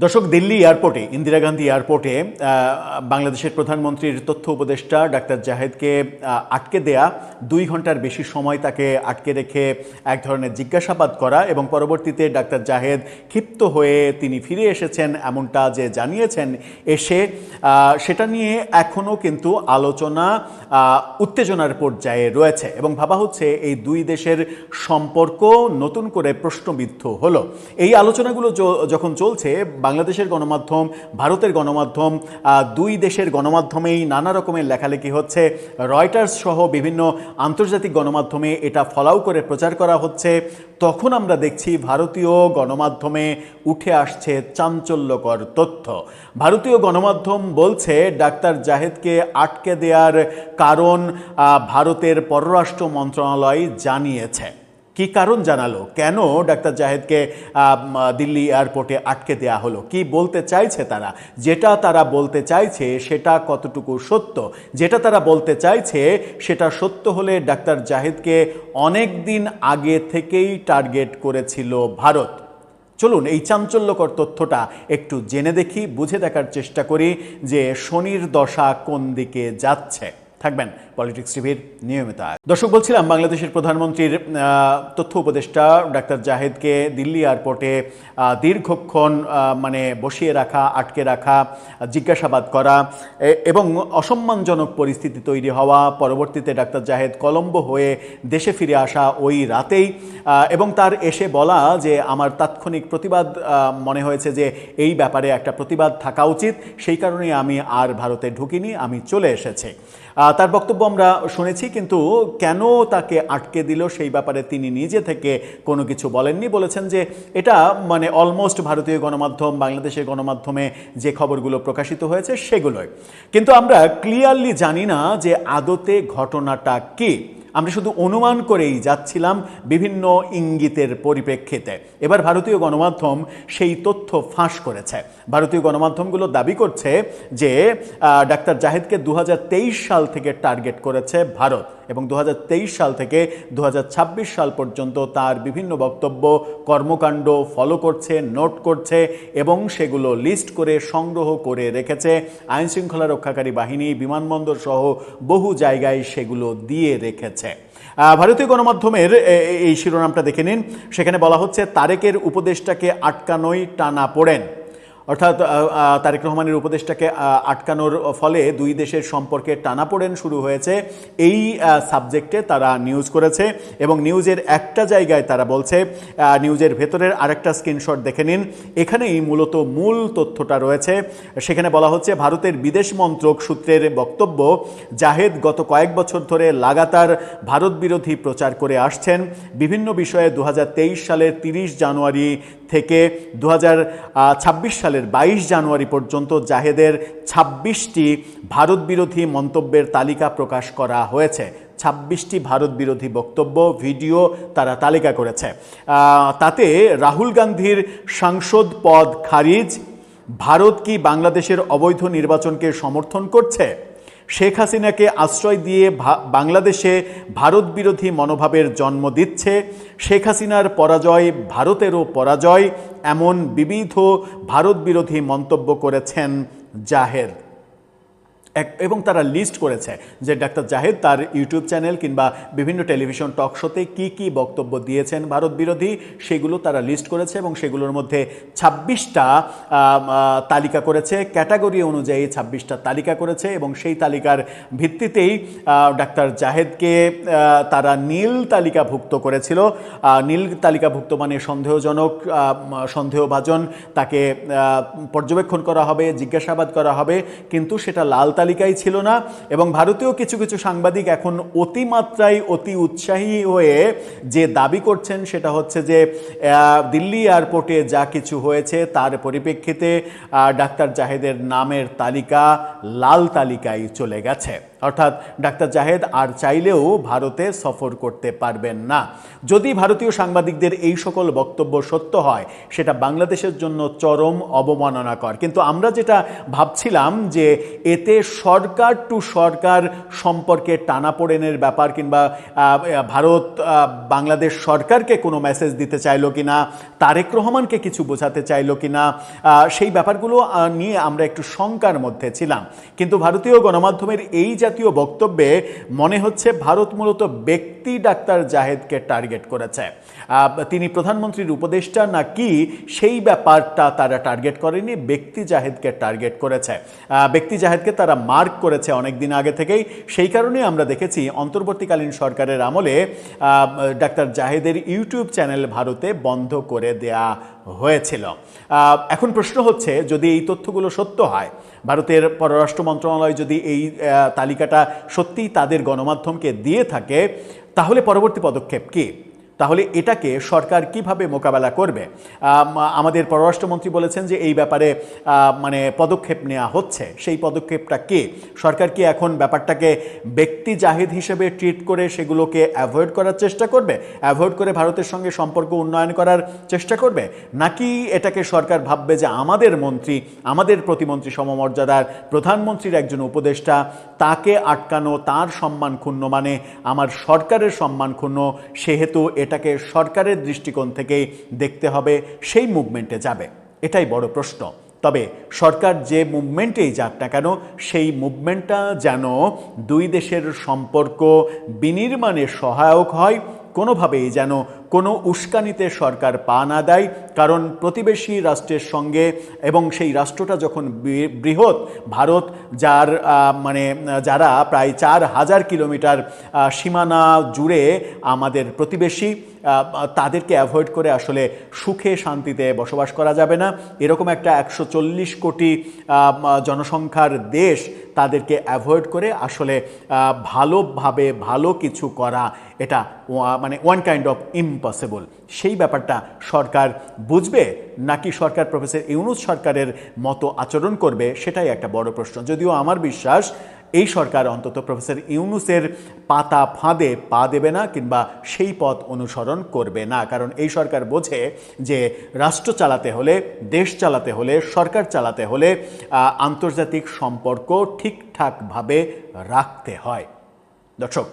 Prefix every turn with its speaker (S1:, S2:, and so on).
S1: দর্শক, দিল্লি এয়ারপোর্টে, ইন্দিরা গান্ধী এয়ারপোর্টে বাংলাদেশের প্রধানমন্ত্রীর তথ্য উপদেষ্টা ডাক্তার জাহেদকে আটকে দেয়া 2 ঘন্টার বেশি সময় তাকে আটকে রেখে এক ধরনের জিজ্ঞাসাবাদ করা এবং পরবর্তীতে ডাক্তার জাহেদ ক্ষিপ্ত হয়ে তিনি ফিরে এসেছেন এমনটা যে জানিয়েছেন সেটা নিয়ে এখনও কিন্তু আলোচনা উত্তেজনার পর্যায়ে রয়েছে এবং ভাবা হচ্ছে এই দুই দেশের সম্পর্ক নতুন করে প্রশ্নবিদ্ধ হলো। এই আলোচনাগুলো যখন চলছে, বাংলাদেশের গণমাধ্যম, ভারতের গণমাধ্যম, দুই দেশের গণমাধ্যমেই নানা রকমের লেখালেখি হচ্ছে। রয়টার্স সহ বিভিন্ন আন্তর্জাতিক গণমাধ্যমে এটা ফলাও করে প্রচার করা হচ্ছে। তখন আমরা দেখছি ভারতীয় গণমাধ্যমে উঠে আসছে চাঞ্চল্যকর তথ্য। ভারতীয় গণমাধ্যম বলছে ডাক্তার জাহেদকে আটকে দেওয়ার কারণ ভারতের পররাষ্ট্র মন্ত্রণালয় জানিয়েছে। কি কারণ জানালো? কেন ডাক্তার জাহেদকে দিল্লি এয়ারপোর্টে আটকে দেয়া হলো? কি বলতে চাইছে তারা? যেটা তারা বলতে চাইছে সেটা কতটুকু সত্য? যেটা তারা বলতে চাইছে সেটা সত্য হলে ডাক্তার জাহেদকে অনেক দিন আগে থেকেই টার্গেট করেছিল ভারত। চলুন এই চাঞ্চল্যকর তথ্যটা একটু জেনে দেখি, বুঝে দেখার চেষ্টা করি যে শনির দশা কোন দিকে যাচ্ছে। থাকবেন পলিটিক্স টিভির নিয়মিত। দর্শক, বলছিলাম বাংলাদেশের প্রধানমন্ত্রীর তথ্য উপদেষ্টা ডাক্তার জাহেদকে দিল্লি এয়ারপোর্টে দীর্ঘক্ষণ বসিয়ে রাখা, আটকে রাখা, জিজ্ঞাসাবাদ করা এবং অসম্মানজনক পরিস্থিতি তৈরি হওয়া, পরবর্তীতে ডাক্তার জাহেদ কলম্বো হয়ে দেশে ফিরে আসা ওই রাতেই এবং তার এসে বলা যে আমার তাৎক্ষণিক প্রতিবাদ মনে হয়েছে যে এই ব্যাপারে একটা প্রতিবাদ থাকা উচিত, সেই কারণেই আমি আর ভারতে ঢুকিনি, আমি চলে এসেছি। তার বক্তব্য আমরা শুনেছি, কিন্তু কেন তাকে আটকে দিল সেই ব্যাপারে তিনি নিজে থেকে কোনো কিছু বলেননি। বলেছেন যে এটা অলমোস্ট ভারতীয় গণমাধ্যম, বাংলাদেশের গণমাধ্যমে যে খবরগুলো প্রকাশিত হয়েছে সেগুলোই, কিন্তু আমরা ক্লিয়ারলি জানি না যে আদতে ঘটনাটা কী। আমরা শুধু অনুমান করেই যাচ্ছিলাম বিভিন্ন ইঙ্গিতের পরিপ্রেক্ষিতে। এবার ভারতীয় গণমাধ্যম সেই তথ্য ফাঁস করেছে। ভারতীয় গণমাধ্যমগুলো দাবি করছে যে ডাক্তার জাহেদকে 2023 সাল থেকে টার্গেট করেছে ভারত এবং 2023 সাল থেকে 2026 সাল পর্যন্ত তার বিভিন্ন বক্তব্য, কর্মকাণ্ড ফলো করছে, নোট করছে এবং সেগুলো লিস্ট করে সংগ্রহ করে রেখেছে। আইনশৃঙ্খলা রক্ষাকারী বাহিনী, বিমানবন্দর সহ বহু জায়গায় সেগুলো দিয়ে রেখেছে। ভারতীয় গণমাধ্যমের এই শিরোনামটা দেখে নিন। সেখানে বলা হচ্ছে তারেকের উপদেষ্টাকে আটকানোই টানাপোড়েন, অর্থাৎ তারেক রহমানের উপদেষ্টাকে আটকানোর ফলে দুই দেশের সম্পর্কে টানাপোড়েন শুরু হয়েছে, এই সাবজেক্টে তারা নিউজ করেছে এবং নিউজের একটা জায়গায় তারা বলছে, নিউজের ভেতরের আরেকটা স্ক্রিনশট দেখে নিন, এখানেই মূলত মূল তথ্যটা রয়েছে। সেখানে বলা হচ্ছে ভারতের বিদেশ মন্ত্রক সূত্রের বক্তব্য, জাহেদ গত কয়েক বছর ধরে লাগাতার ভারত বিরোধী প্রচার করে আসছেন। বিভিন্ন বিষয়ে 2023 সালের 30 জানুয়ারি থেকে 2026 সালের 22 জানুয়ারি পর্যন্ত জাহেদের 26টি ভারত বিরোধী মন্তব্যের তালিকা প্রকাশ করা হয়েছে। 26টি ভারত বিরোধী বক্তব্য, ভিডিও তারা তালিকা করেছে। তাতে রাহুল গান্ধীর সাংসদ পদ খারিজ, ভারত কি বাংলাদেশের অবৈধ নির্বাচনকে সমর্থন করছে, শেখ হাসিনাকে আশ্রয় দিয়ে বাংলাদেশে ভারত বিরোধী মনোভাবের জন্ম দিচ্ছে, শেখ হাসিনার পরাজয় ভারতেরও পরাজয়, এমন বিবিধ ভারত বিরোধী মন্তব্য করেছেন জাহেদ। এবং তারা লিস্ট করেছে যে ডাক্তার জাহেদ তার ইউটিউব চ্যানেল কিংবা বিভিন্ন টেলিভিশন টক শোতে কী কী বক্তব্য দিয়েছেন ভারত বিরোধী, সেগুলো তারা লিস্ট করেছে এবং সেগুলোর মধ্যে 26টা তালিকা করেছে, ক্যাটাগরি অনুযায়ী 26টা তালিকা করেছে এবং সেই তালিকার ভিত্তিতেই ডাক্তার জাহেদকে তারা নীল তালিকাভুক্ত করেছিল। নীল তালিকাভুক্ত মানে সন্দেহজনক, সন্দেহভাজন, তাকে পর্যবেক্ষণ করা হবে, জিজ্ঞাসাবাদ করা হবে, কিন্তু সেটা লাল তালিকায় ছিল না। এবং ভারতীয় কিছু কিছু সাংবাদিক এখন অতিমাত্রায় অতি উৎসাহী হয়ে যে দাবি করছেন সেটা হচ্ছে যে দিল্লি এয়ারপোর্টে যা কিছু হয়েছে তার পরিপ্রেক্ষিতে ডাক্তার জাহেদের নামের তালিকা লাল তালিকায় চলে গেছে। অর্থাৎ ডাক্তার জাহেদ আর চাইলেও ভারতে সফর করতে পারবেন না। যদি ভারতীয় সাংবাদিকদের এই সকল বক্তব্য সত্য হয়, সেটা বাংলাদেশের জন্য চরম অবমাননাকর। কিন্তু আমরা যেটা ভাবছিলাম যে এতে সরকার টু সরকার সম্পর্কে টানাপোড়েনের ব্যাপার, কিংবা ভারত বাংলাদেশ সরকারকে কোনো মেসেজ দিতে চাইলো কিনা, তারেক রহমানকে কিছু বোঝাতে চাইলো কিনা, সেই ব্যাপারগুলো নিয়ে আমরা একটু শঙ্কার মধ্যে ছিলাম। কিন্তু ভারতীয় গণমাধ্যমের এই জাতীয় বক্তব্যে মনে হচ্ছে ভারত মূলত ব্যক্তি ডাক্তার জাহেদকে টার্গেট করেছে। তিনি প্রধানমন্ত্রীর উপদেষ্টা নাকি সেই ব্যাপারটা তারা টার্গেট করেনি, ব্যক্তি জাহেদকে টার্গেট করেছে। ব্যক্তি জাহেদকে তারা মার্ক করেছে অনেক দিন আগে থেকেই। সেই কারণে আমরা দেখেছি অন্তর্বর্তীকালীন সরকারের আমলে ডাক্তার জাহেদের ইউটিউব চ্যানেল ভারতে বন্ধ করে দেয়া হয়েছিল। এখন প্রশ্ন হচ্ছে, যদি এই তথ্যগুলো সত্য হয়, ভারতের পররাষ্ট্র মন্ত্রণালয় যদি এই তালিকাটা সত্যিই তাদের গণমাধ্যমকে দিয়ে থাকে, তাহলে পরবর্তী পদক্ষেপ কী? তাহলে এটাকে সরকার কিভাবে মোকাবেলা করবে? আমাদের পররাষ্ট্রমন্ত্রী বলেছেন যে এই ব্যাপারে মানে পদক্ষেপ নেওয়া হচ্ছে। সেই পদক্ষেপটা কি? সরকার কি এখন ব্যাপারটাকে ব্যক্তি জাহিদ হিসেবে ট্রিট করে সেগুলোকে অ্যাভয়েড করার চেষ্টা করবে, অ্যাভয়েড করে ভারতের সঙ্গে সম্পর্ক উন্নয়ন করার চেষ্টা করবে, নাকি এটাকে সরকার ভাববে যে আমাদের মন্ত্রী, আমাদের প্রতিমন্ত্রী সমমর্যাদার প্রধানমন্ত্রীর একজন উপদেষ্টা, তাকে আটকানো তার সম্মান ক্ষুণ্ণ মানে আমার সরকারের সম্মান ক্ষুণ্ণ, সেহেতু এটাকে সরকারের দৃষ্টিকোণ থেকেই দেখতে হবে, সেই মুভমেন্টে যাবে? এটাই বড় প্রশ্ন। তবে সরকার যে মুভমেন্টেই যাক না কেন, সেই মুভমেন্টটা যেন দুই দেশের সম্পর্ক বিনির্মাণে সহায়ক হয়, কোনোভাবেই যেন কোনো উস্কানিতে সরকার পা না দেয়। কারণ প্রতিবেশী রাষ্ট্রের সঙ্গে, এবং সেই রাষ্ট্রটা যখন বৃহৎ, ভারত যারা প্রায় 4000 কিলোমিটার সীমানা জুড়ে আমাদের প্রতিবেশী, তাদেরকে অ্যাভয়েড করে আসলে সুখে শান্তিতে বসবাস করা যাবে না। এরকম একটা 140 কোটি জনসংখ্যার দেশ, তাদেরকে অ্যাভয়েড করে আসলে ভালোভাবে ভালো কিছু করা, এটা ওয়ান কাইন্ড অফ ইম্পসিবল। সেই ব্যাপারটা সরকার বুঝবে, নাকি সরকার প্রফেসর ইউনূস সরকারের মতো আচরণ করবে, সেটাই একটা বড় প্রশ্ন। যদিও আমার বিশ্বাস এই সরকার অন্তত প্রফেসর ইউনূসের পাতা ফাঁদে পা দেবে না, কিংবা সেই পথ অনুসরণ করবে না। কারণ এই সরকার বোঝে যে রাষ্ট্র চালাতে হলে, দেশ চালাতে হলে, সরকার চালাতে হলে আন্তর্জাতিক সম্পর্ক ঠিকঠাকভাবে রাখতে হয়। দর্শক,